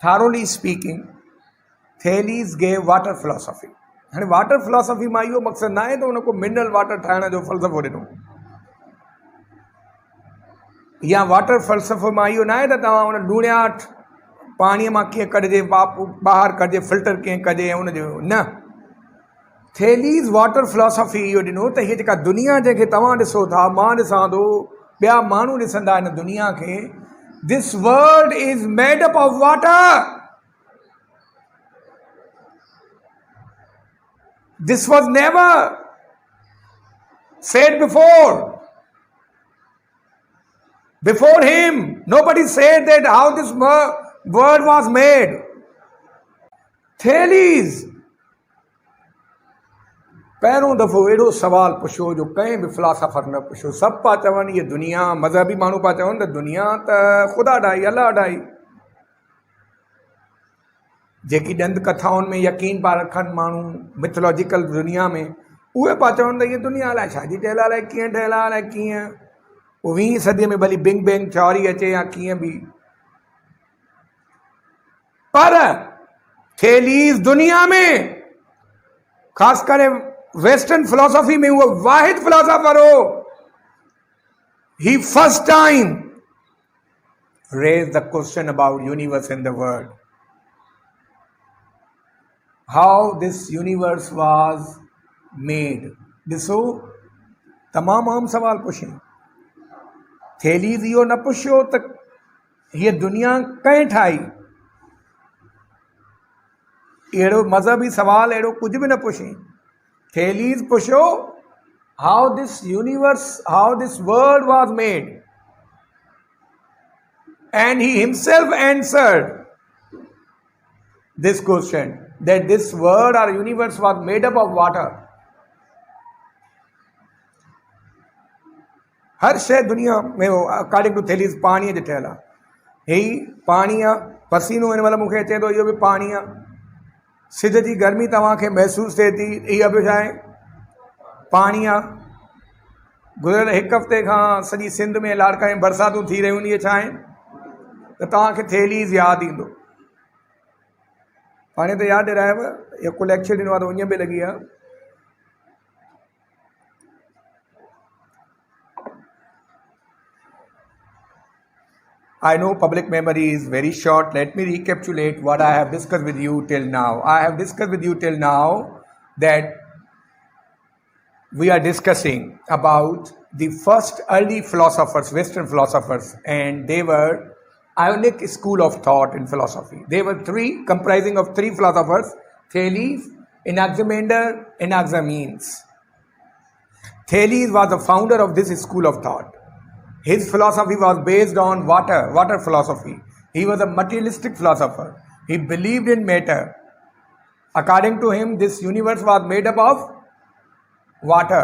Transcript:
thoroughly speaking, Thales gave water philosophy. हाणे water philosophy मां इहो मक़सदु न आहे त उन को मिनरल वाटर ठाहिण जो फ़लसफ़ो ॾिनो, या वाटर फ़लसफ़ो मां इहो न आहे त तव्हां उन लूणियाट पाणीअ मां कीअं कढिजे, ॿाहिरि कढिजे, फिल्टर कीअं कजे, ऐं उनजो न। थेलीज़ वाटर फिलॉसफी इहो ॾिनो त हीअ जेका दुनिया जंहिंखे तव्हां ॾिसो था, मां ॾिसां थो, ॿिया माण्हू ॾिसंदा हिन दुनिया खे, this world is made up of water. This was never said before. Before him, nobody said that how this word was made. Thales पहिरों दफ़ो अहिड़ो सवाल पुछियो जो कंहिं बि फिलासफर न पुछियो. सभु पिया चवनि इहा दुनिया, मज़हबी माण्हू पिया चवनि त दुनिया त ख़ुदा ठाही, अलाह ठाही. जेकी ॾंद कथाउनि में यकीन पिया रखनि माण्हू मिथोलॉजिकल दुनिया में, उहे पिया चवनि त हीअ दुनिया अलाए छाजी ठहियलु आहे, अलाए कीअं ठहियलु आहे, अलाए कीअं. पोइ 20वीं सदीअ में भली बिग बैंग थ्योरी अचे या कीअं बि, पर थेलीज़ दुनिया में ख़ासि करे वेस्टर्न फिलॉसफी में उहो वाहिद फिलॉसफर हो. He first time raised the question about universe in the world. How this universe was made. ॾिसो तमामु आम सवाल पुछे. थेलीज़ इहो न पुछियो त हीअ दुनिया कंहिं ठाही. अहिड़ो मज़हबी सवाल अहिड़ो कुझु बि न पुछे. थेलीज़ पुछियो how this universe, how this world was made. And he himself answered this question, that this world or universe was made up of water. हर शइ दुनिया में अकॉर्डिंग टू थेलीज़ पाणीअ जो ठहियलु आहे. ही पाणी आहे, पसीनो हिन महिल मूंखे अचे थो, इहो बि पाणी आहे. सिज जी गर्मी तव्हांखे महसूसु थिए थी, इहा बि छा आहे, पाणी आहे. गुज़िरियल हिकु हफ़्ते खां सॼी सिंध में लाड़काने बरसातूं थी रहियूं आहिनि, इहे छा आहिनि, त तव्हांखे थेलीज़ यादि ईंदो. हाणे त यादि ॾियारायव, हिकु लेक्चर ॾिनो आहे त उञ बि लॻी आहे. I know public memory is very short. Let me recapitulate what I have discussed with you till now. I have discussed with you till now that we are discussing about the first early philosophers, Western philosophers, and they were Ionic school of thought in philosophy. They were three, comprising of three philosophers: Thales, Anaximander, Anaximenes. Thales was the founder of this school of thought. His philosophy was based on water philosophy. He was a materialistic philosopher. He believed in matter. According to him, this universe was made up of water.